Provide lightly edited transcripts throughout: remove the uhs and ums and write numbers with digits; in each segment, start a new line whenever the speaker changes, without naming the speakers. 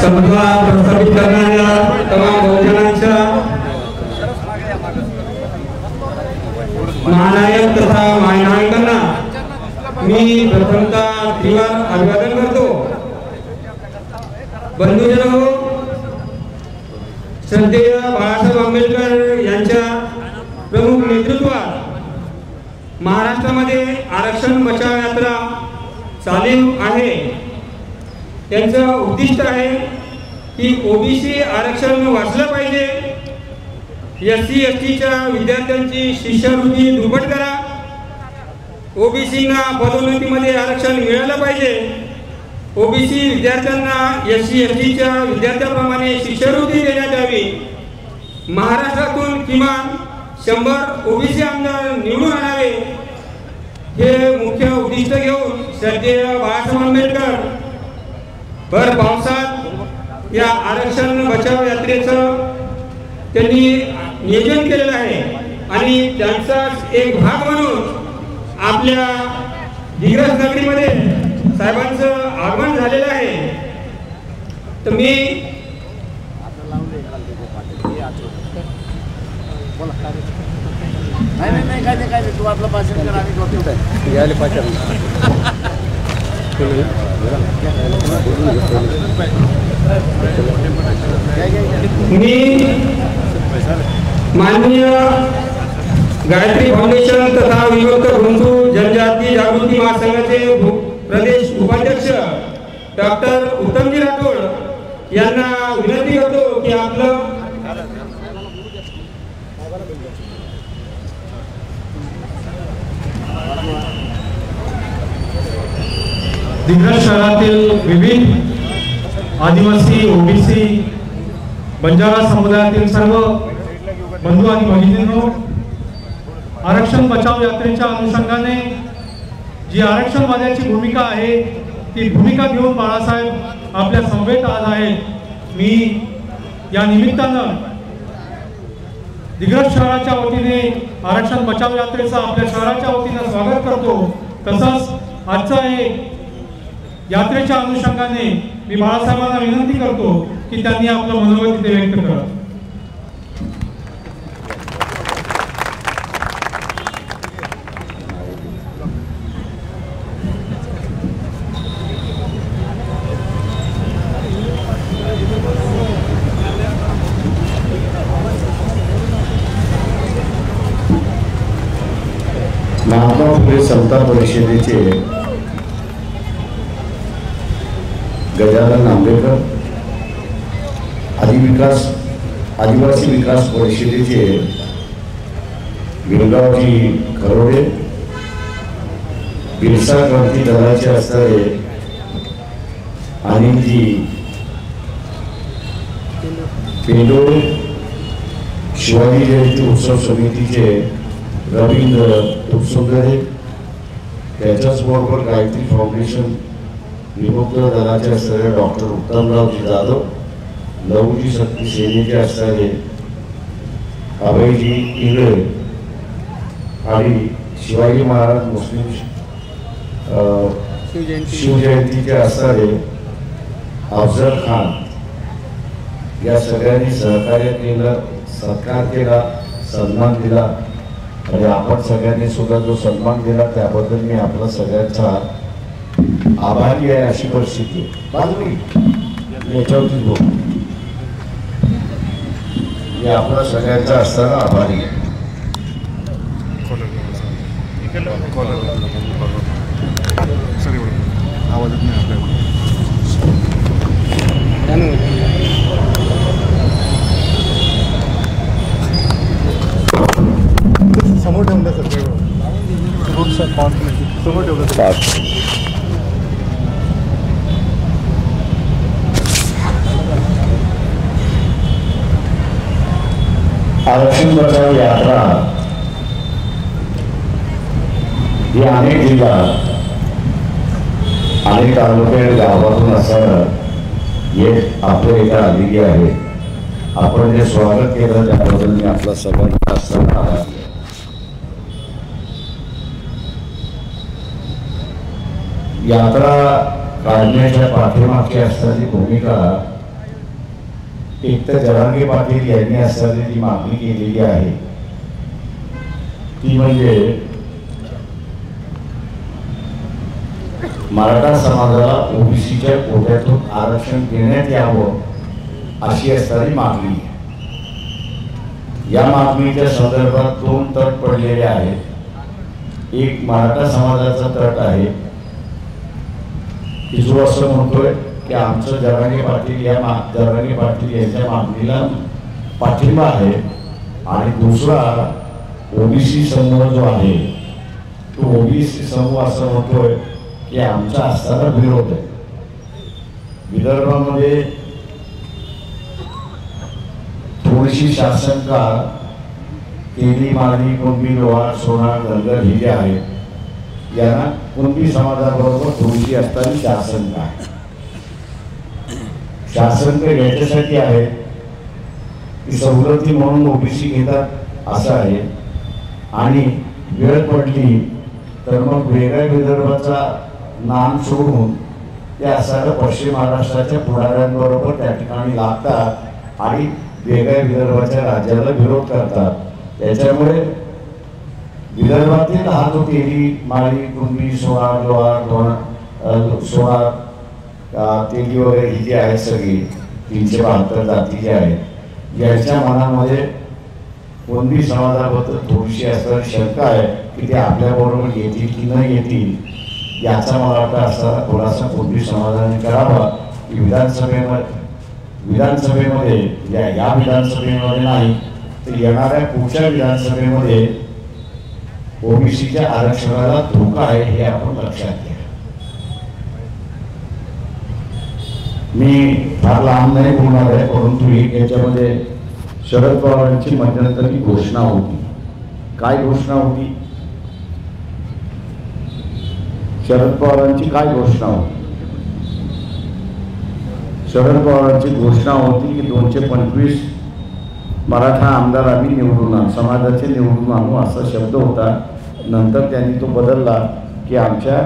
समता प्रस्थापित करणाऱ्या तमाम बहुजनांच्या महानायक तथा महानायकांना मी प्रथमतः तीव्र अभिवादन करतो। बंधुजनो, श्रद्धेय बाळासाहेब आंबेडकर यांच्या प्रमुख नेतृत्वात महाराष्ट्रामध्ये आरक्षण बचाव यात्रा चालू आहे। त्यांचं उद्दिष्ट आहे की ओबीसी आरक्षण वाचलं पाहिजे, एससी एसटीच्या विद्यार्थ्यांची शिष्यवृत्ती दुप्पट करा, ओबीसींना पदोन्नतीमध्ये आरक्षण मिळालं पाहिजे, ओबीसी विद्यार्थ्यांना एससी एसटीच्या विद्यार्थ्यांप्रमाणे शिष्यवृत्ती देण्यात यावी, महाराष्ट्रातून किमान 100 ओबीसी आमदार निवडून आणावे, हे मुख्य उद्दिष्ट घेऊन श्रद्धेय बाळासाहेब आंबेडकर भर पावसात या आरक्षण बचाव यात्रेचं त्यांनी नियोजन केलेलं आहे आणि त्यांचाच एक भाग म्हणून आपल्या दिग्रस नगरीमध्ये साहेबांचं आगमन झालेलं आहे। तर मी
काय तू आपलं भाषण कर, आम्ही यायला पाहिजे।
मी माननीय गायत्री फाउंडेशन तथा विमुक्त बंधू जनजाती जागृती महासंघाचे प्रदेश उपाध्यक्ष डॉक्टर उत्तमजी राठोड यांना विनंती करतो की आपलं
दिग्रस शहरातील विविध आदिवासी, ओबीसी, बंजारा समुदायातील सर्व बंधू आणि भगिनींनो, आरक्षण बचाव यात्रेच्या अनुषंगाने जी आरक्षणवाद्याची भूमिका आहे ती भूमिका घेऊन बाळासाहेब आपल्या समवेत आज आहेत। मी या निमित्तानं दिग्रस शहराच्या वतीने आरक्षण बचाव यात्रेचं आपल्या शहराच्या वतीनं स्वागत करतो। तसंच आजचा हे यात्रेच्या अनुषंगाने मी बाळासाहेबांना विनंती करतो की त्यांनी आपलं मनोगत इथे व्यक्त करावं।
महात्मा फुले समता परिषदेचे गजानन आंबेडकर, आदिवासी विकास परिषदेचे गिरगावजी खरोडे, बिरसा क्रांती दलाचे असणारे आणि ती पेंडोळे शिवाजी जयंती उत्सव समितीचे रवींद्र तुपसुंदरे, त्याच्याचबरोबर गायत्री फाउंडेशन विमुक्त दलाचे असणारे डॉक्टर उत्तमरावजी जाधव, लवजी शक्ती सेनेचे असणारे अभयजी इंगळे आणि शिवाजी महाराज मुस्लिम शिवजयंतीचे असणारे अफजल खान, या सगळ्यांनी सहकार्य केलं, सत्कार केला, सन्मान दिला आणि आपण सगळ्यांनी सुद्धा जो सन्मान दिला त्याबद्दल मी आपला सगळ्यांचा आभारी आहे। अशी परिस्थिती याच्यावरती बोल मी आपला सगळ्यांचा असताना आभारी आहे।
समोर ठेवून समोर ठेवलं
आरक्षण बचाव यात्रा ही अनेक जिल्ह्यात, अनेक तालुके गावातून असं एक आपल्या इथं आलेली आहे। आपण जे स्वागत केलं त्याबद्दल मी आपला सगळ्यांचा असताना यात्रा काढण्याच्या पाठीमागची असणारी भूमिका एक तर जरांगे पाटील यांनी असलेली मागणी केलेली आहे ती म्हणजे मराठा समाजाला ओबीसीच्या कोट्यातून आरक्षण देण्यात यावं अशी असणारी मागणी आहे. या मागणीच्या संदर्भात दोन तट पडलेले आहेत. एक मराठा समाजाचा तट आहे की जो असं म्हणतोय की आमचं जरांगे पाटील यांच्या मागणीला पाठिंबा आहे आणि दुसरा ओबीसी समूह जो आहे तो ओबीसी समूह असं म्हणतोय की आमचा असताना विरोध आहे. विदर्भामध्ये थोडीशी शासनकार तेली माळी कुणबी लोहार सोनार धनगर ही जे आहेत यांना कुणबी समाजाबरोबर थोडीशी असताना शासनकार याच्यासाठी आहे की सवलती म्हणून ओबीसी घेतात असं आहे आणि वेळ पडली तर मग वेगळ्या विदर्भाचा नाम सोडून ते असणाऱ्या पश्चिम महाराष्ट्राच्या पुढाऱ्यांबरोबर त्या ठिकाणी लागतात आणि वेगळ्या विदर्भाच्या राज्याला विरोध करतात. त्याच्यामुळे विदर्भातील हा जो तेली माळी कुणबी सोनार लोहार सोनार तेली वगैरे ही जी आहेत सगळी 372 जाती जी आहेत यांच्या मनामध्ये कुणबी समाजाबद्दल थोडीशी असणारी शंका आहे की ते आपल्याबरोबर येतील की न येतील. याचा मला वाटतं असताना थोडासा कुणबी समाजाने करावा की विधानसभेमध्ये या विधानसभेमध्ये नाही तर येणाऱ्या पुढच्या विधानसभेमध्ये ओबीसीच्या आरक्षणाला धोका आहे हे आपण लक्षात घ्या. मी फार लांब नाही बोलणार आहे परंतु एक याच्यामध्ये शरद पवारांची मध्यंतरी घोषणा होती. काय घोषणा होती? शरद पवारांची काय घोषणा होती? शरद पवारांची घोषणा होती की 225 मराठा आमदार आम्ही निवडून आणू, समाजाचे निवडून आणू असा शब्द होता. नंतर त्यांनी तो बदलला की आमच्या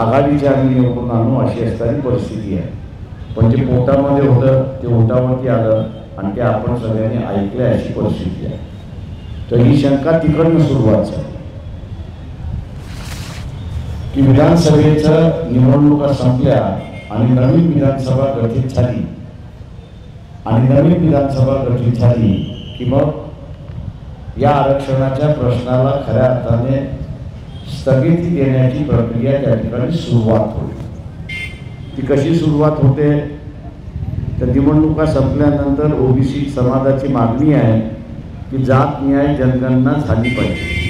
आघाडीचे आम्ही निवडून आणू अशी असणारी परिस्थिती आहे. पण जे पोटामध्ये होतं ते ओटावरती आलं आणि ते आपण सगळ्यांनी ऐकले अशी परिस्थिती आहे. तर ही शंका तिकडनं सुरुवात झाली की विधानसभेच्या निवडणुका संपल्या आणि नवीन विधानसभा गठीत झाली की मग या आरक्षणाच्या प्रश्नाला खऱ्या अर्थाने स्थगिती देण्याची प्रक्रिया त्या ठिकाणी सुरुवात होते. ती कशी सुरुवात होते तर निवडणुका संपल्यानंतर ओबीसी समाजाची मागणी आहे की जात न्याय जनगणना झाली पाहिजे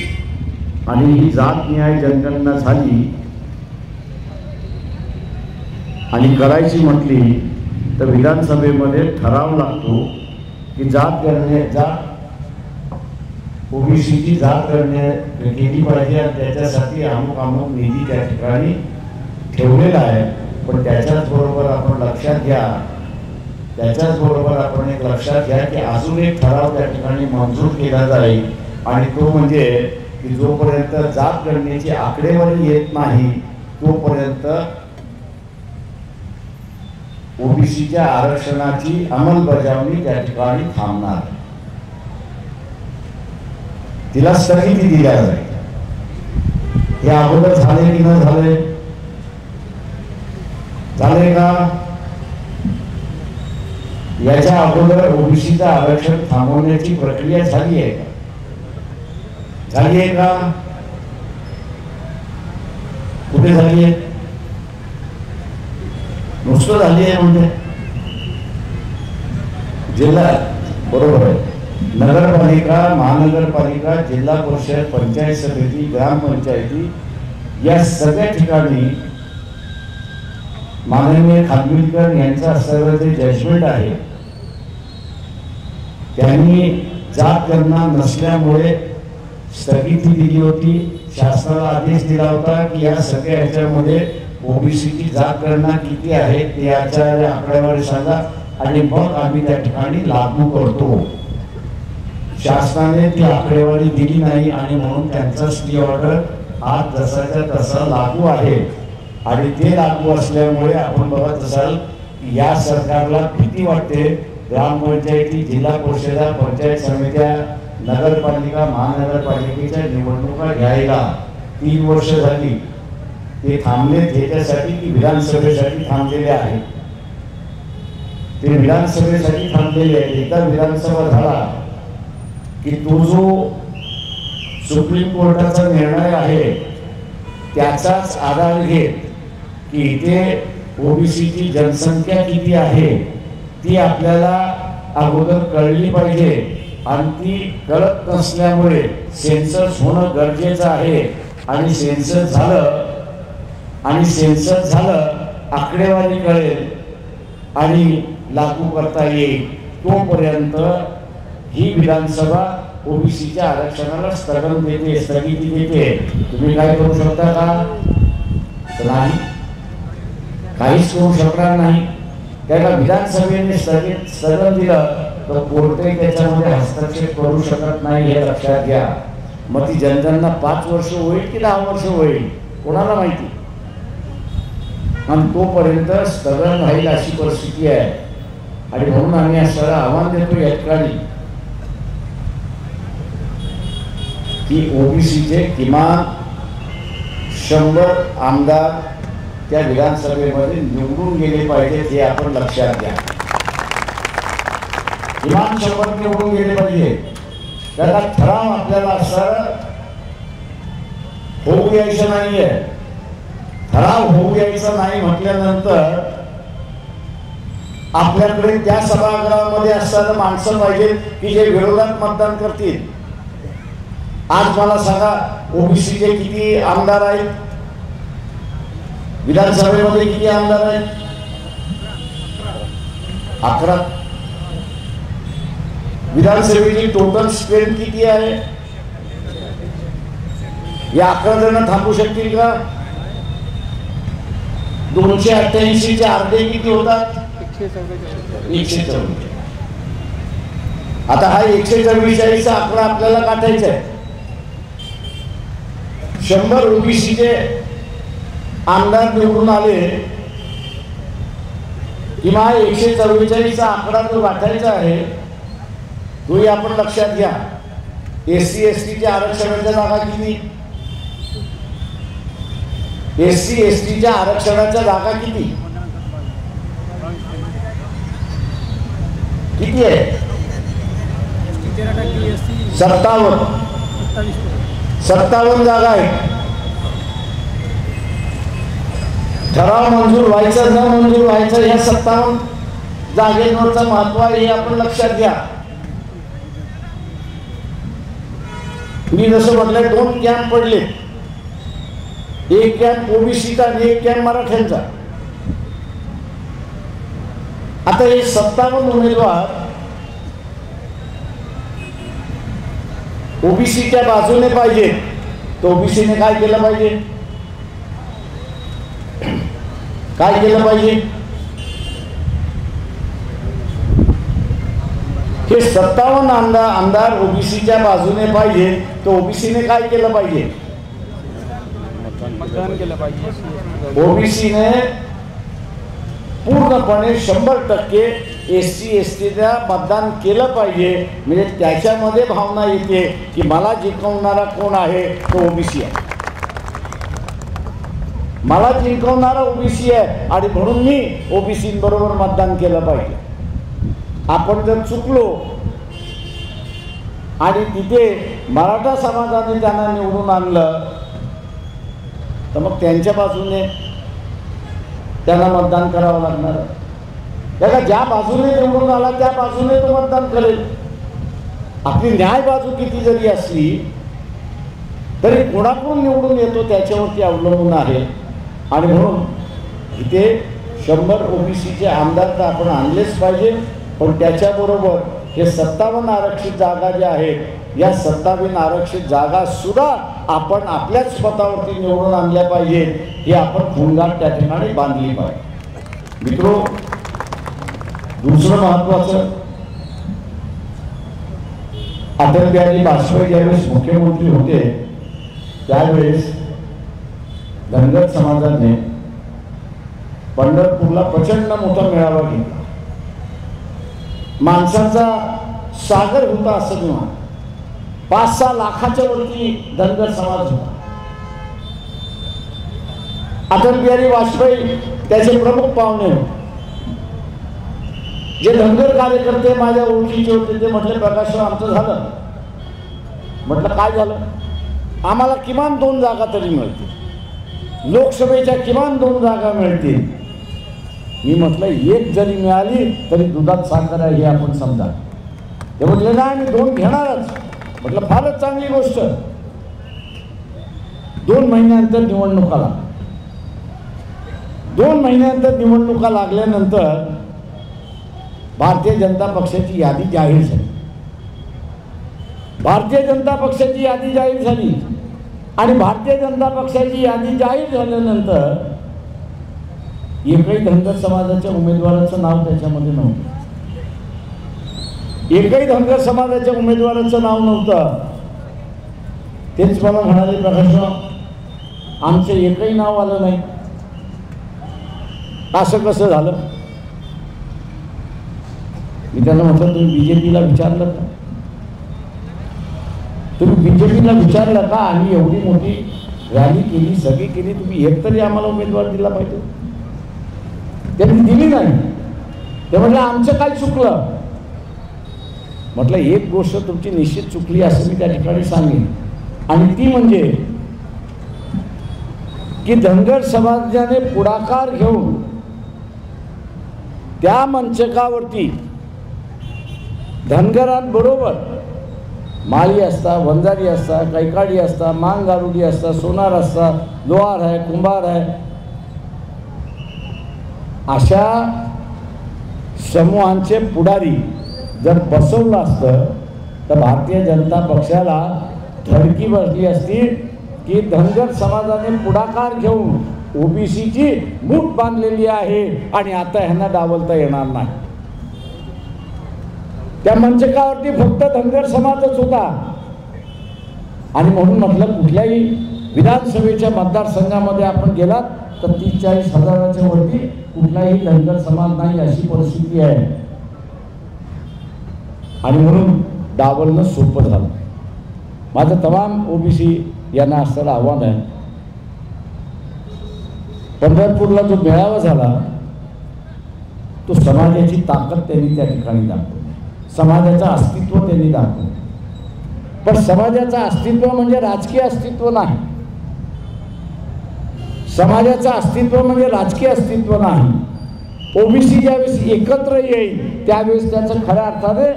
आणि ही जात न्याय जनगणना झाली आणि करायची म्हटली तर विधानसभेमध्ये ठराव लागतो की ओबीसीची जात केली पाहिजे आणि त्याच्यासाठी अमुक निधी त्या ठिकाणी ठेवलेला आहे. पण त्याच्याच बरोबर आपण लक्षात घ्या की अजून एक ठराव त्या ठिकाणी मंजूर केला जाईल आणि तो म्हणजे की जोपर्यंत जात गणनेची आकडेवारी येत नाही तोपर्यंत ओबीसीच्या आरक्षणाची अंमलबजावणी त्या ठिकाणी थांबणार, तिला स्थगिती दिल्या जाईल. हे अगोदर झाले की न झाले का? याच्या अगोदर ओबीसीचं आरक्षण थांबवण्याची प्रक्रिया झाली आहे का? कुठे झाली आहे? नुसतं झाली आहे म्हणजे जिल्हा बरोबर आहे. नगरपालिका, महानगरपालिका, जिल्हा परिषद, पंचायत समिती, ग्रामपंचायती या सगळ्या ठिकाणी माननीय खानविलकर यांचं असलेलं जे जजमेंट आहे त्यांनी जात गणना नसल्यामुळे स्थगिती दिली होती. शासनाला आदेश दिला होता की या सगळ्या ह्याच्यामध्ये ओबीसीची जात गणना किती आहे ते याच्या आकडेवारी सांगा आणि मग आम्ही त्या ठिकाणी लागू करतो. शासनाने ती आकडेवारी दिली नाही आणि म्हणून त्यांचा स्टे ऑर्डर आज जसाच्या तसा लागू आहे आणि ते लागू असल्यामुळे आपण बघत असाल या सरकारला भीती वाटते ग्रामपंचायती, जिल्हा परिषदा, पंचायत समित्या, नगरपालिका, महानगरपालिकेच्या निवडणुका घ्यायला 3 वर्ष झाली. ते थांबले त्याच्यासाठी की विधानसभेसाठी थांबलेले आहेत. ते विधानसभेसाठी थांबलेले आहेत. एकदा विधानसभा झाला की तो जो सुप्रीम कोर्टाचा निर्णय आहे त्याचाच आधार घेत की इथे ओबीसीची जनसंख्या किती आहे ती आपल्याला अगोदर कळली पाहिजे. आणि ती कळत नसल्यामुळे सेन्सस होणं गरजेचं आहे. आणि सेन्सस झालं आकडेवारी कळेल आणि लागू करता येईल. तोपर्यंत ही विधानसभा ओबीसीच्या आरक्षणाला स्थगिती देते. तुम्ही काय करू शकता का? नाही, काहीच करू शकणार नाही. त्याला विधानसभेने स्थगन दिलं तर कोर्टही त्याच्यामध्ये हस्तक्षेप करू शकत नाही, हे लक्षात घ्या. मग ती जनतांना 5 वर्ष होईल की 10 वर्ष होईल कोणाला माहिती. आणि तोपर्यंत स्थगन राहील अशी परिस्थिती आहे. आणि म्हणून आम्ही असं आव्हान देतो या ठिकाणी की ओबीसीचे किमान 100 आमदार त्या विधानसभेमध्ये निवडून गेले पाहिजेत, हे आपण लक्षात घ्या. किमान 100 निवडून गेले पाहिजे. त्याला ठराव आपल्याला असं होऊ यायचं नाहीये. ठराव होऊ यायचा नाही म्हटल्यानंतर आपल्याकडे त्या सभागृहामध्ये असताना माणसं पाहिजेत की जे विरोधात मतदान करतील. आज मला सांगा, ओबीसीचे किती आमदार आहेत विधानसभेमध्ये? किती आमदार आहेत? 11. विधानसभेची टोटल स्ट्रेंथ किती आहे? या 11 जण थांबू शकतील का? 288 चे अर्धे किती होतात? 144. आता हा 144 आकडा आपल्याला काढायचा आहे. 100 ओबीसीचे आमदार निवडून आले किंवा 144 आकडा जो गाठायचा आहे तोही आपण लक्षात घ्या. SC ST आरक्षणाच्या जागा किती? SC ST आरक्षणाच्या जागा किती आहे? 57 जागा आहेत. ठराव मंजूर व्हायचं न मंजूर व्हायचं या 57 जागेवरचं महत्व आहे, हे आपण लक्षात घ्या. मी जसं म्हटलंय 2 कॅम्प पडले. एक कॅम्प ओबीसीचा आणि एक कॅम्प मराठ्यांचा. आता हे 57 उमेदवार ओबीसीच्या बाजूने पाहिजे. तर ओबीसीने काय केलं पाहिजे? काय केलं पाहिजे? हे 57 आमदार ओबीसीच्या बाजूने पाहिजे. तर ओबीसीने काय केलं पाहिजे?
मतदान केलं पाहिजे.
ओबीसीने पूर्णपणे 100% SC STला मतदान केलं पाहिजे. म्हणजे त्याच्यामध्ये भावना येते की मला जिंकवणारा कोण आहे? तो ओबीसी आहे. मला जिंकवणारा ओबीसी आहे आणि म्हणून मी ओबीसीबरोबर मतदान केलं पाहिजे. आपण जर चुकलो आणि तिथे मराठा समाजाने त्यांना निवडून आणलं तर मग त्यांच्या बाजूने त्यांना मतदान करावं लागणार. त्याला ज्या बाजूने निवडून आला त्या बाजूने तो मतदान करेल. आपली न्याय बाजू किती जरी असली तरी कोणाकडून निवडून येतो त्याच्यावरती अवलंबून आहे. आणि म्हणून इथे 100 ओबीसीचे आमदार तर आपण आणलेच पाहिजे. पण त्याच्याबरोबर हे 57 आरक्षित जागा ज्या आहेत या 57 आरक्षित जागा सुद्धा आपण आपल्याच स्वतःवरती निवडून आणल्या पाहिजेत. हे आपण भूंगाट त्या ठिकाणी बांधली पाहिजे. मित्रो, दुसरं महत्वाचं, अटल बिहारी वाजपेयी ज्यावेळेस मुख्यमंत्री होते त्यावेळेस धनगर समाजाने पंढरपूरला प्रचंड मोठा मेळावा घेतला.
माणसाचा सागर होता असं किंवा 5-6 लाखाच्या वरती धनगर समाज होता. अटल बिहारी वाजपेयी त्याचे प्रमुख पाहुणे जे धनगर कार्यकर्ते माझ्या ओळखीचे होते ते म्हटले प्रकाशराव आमचं झालं. म्हटलं काय झालं? आम्हाला किमान 2 जागा तरी मिळतील, लोकसभेच्या किमान 2 जागा मिळतील. मी म्हटलं 1 जरी मिळाली तरी दुधात साखर आहे हे आपण समजा. ते म्हटले नाही मी 2 घेणारच. म्हटलं फारच चांगली गोष्ट. 2 महिन्यानंतर निवडणुका लागल्या. 2 महिन्यानंतर निवडणुका लागल्यानंतर भारतीय जनता पक्षाची यादी जाहीर झाली. भारतीय जनता पक्षाची यादी जाहीर झाली आणि भारतीय जनता पक्षाची यादी जाहीर झाल्यानंतर एकही धनगर समाजाच्या उमेदवाराचं नाव त्याच्यामध्ये नव्हतं. एकही धनगर समाजाच्या उमेदवाराचं नाव नव्हतं. तेच मला म्हणाले प्रकाशराव आमचं एकही नाव आलं नाही. असं कसं झालं? मी त्यांना म्हटलं तुम्ही बीजेपीला विचारलं का? तुम्ही बीजेपीला विचारलं का? आम्ही एवढी मोठी रॅली केली, सगळी केली, तुम्ही एक तरी आम्हाला उमेदवार दिला पाहिजे. त्यांनी दिली नाही. ते म्हटलं आमचं काय चुकलं? म्हटलं एक गोष्ट तुमची निश्चित चुकली असं मी त्या ठिकाणी सांगेन आणि ती म्हणजे की धनगर समाजाने पुढाकार घेऊन त्या मंचकावरती धनगरांबरोबर माळी असता, वंजारी असता, कैकाडी असता, मांग गारुडी असता, सोनार असता, लोहार आहे, कुंभार आहे, अशा समूहांचे पुढारी जर बसवलं असतं तर भारतीय जनता पक्षाला धडकी बसली असती की धनगर समाजाने पुढाकार घेऊन ओबीसीची मूठ बांधलेली आहे आणि आता ह्यांना डावलता येणार नाही. त्या मंचकावरती फक्त धनगर समाजच होता आणि म्हणून म्हटलं कुठल्याही विधानसभेच्या मतदारसंघामध्ये आपण गेलात तर 30-40 हजाराच्या वरती कुठलाही धनगर समाज नाही अशी परिस्थिती आहे आणि म्हणून डावलणं सोपं झालं. माझं तमाम ओबीसी यांना असणारं आव्हान आहे, पंढरपूरला जो मेळावा झाला तो समाजाची ताकद त्यांनी त्या ठिकाणी दाखवली, समाजाचं अस्तित्व त्यांनी दाखवलं. पण समाजाचं अस्तित्व म्हणजे राजकीय अस्तित्व नाही. समाजाचं अस्तित्व म्हणजे राजकीय अस्तित्व नाही. ओबीसी ज्यावेळेस एकत्र येईल त्यावेळेस त्याचं खऱ्या अर्थाने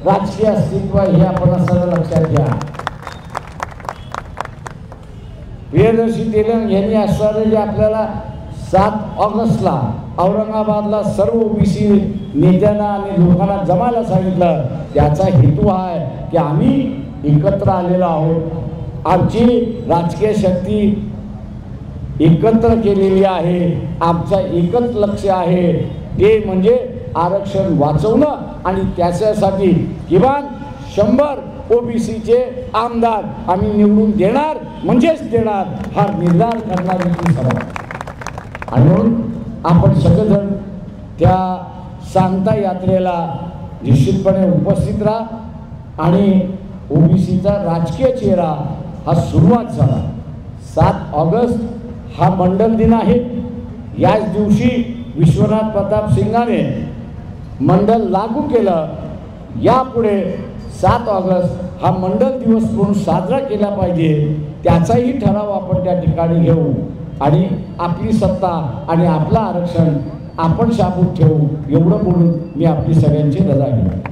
राजकीय अस्तित्व हे आपण सर्व लक्षात घ्या. प्रियदर्शी तेलंग यांनी असणारे जे आपल्याला 7 ऑगस्टला औरंगाबादला सर्व ओबीसी नेत्यांना आणि लोकांना जमायला सांगितलं, त्याचा हेतू हा आहे की आम्ही एकत्र आलेलो आहोत, आमची राजकीय शक्ती एकत्र केलेली आहे, आमचं एकच लक्ष आहे ते म्हणजे आरक्षण वाचवणं आणि त्याच्यासाठी किमान 100 ओबीसीचे आमदार आम्ही निवडून देणार म्हणजेच देणार हा निर्धार करणारी ती सभा. आणि म्हणून आपण सगळेजण त्या सांगता यात्रेला निश्चितपणे उपस्थित राहा आणि ओबीसीचा राजकीय चेहरा हा सुरुवात झाला. 7 ऑगस्ट हा मंडल दिन आहे. याच दिवशी विश्वनाथ प्रताप सिंगाने मंडल लागू केलं. यापुढे 7 ऑगस्ट हा मंडल दिवस म्हणून साजरा केला पाहिजे, त्याचाही ठराव आपण त्या ठिकाणी घेऊ आणि आपली सत्ता आणि आपलं आरक्षण आपण शाबूत ठेवू एवढं बोलून मी आपली सगळ्यांची रजा घेतो.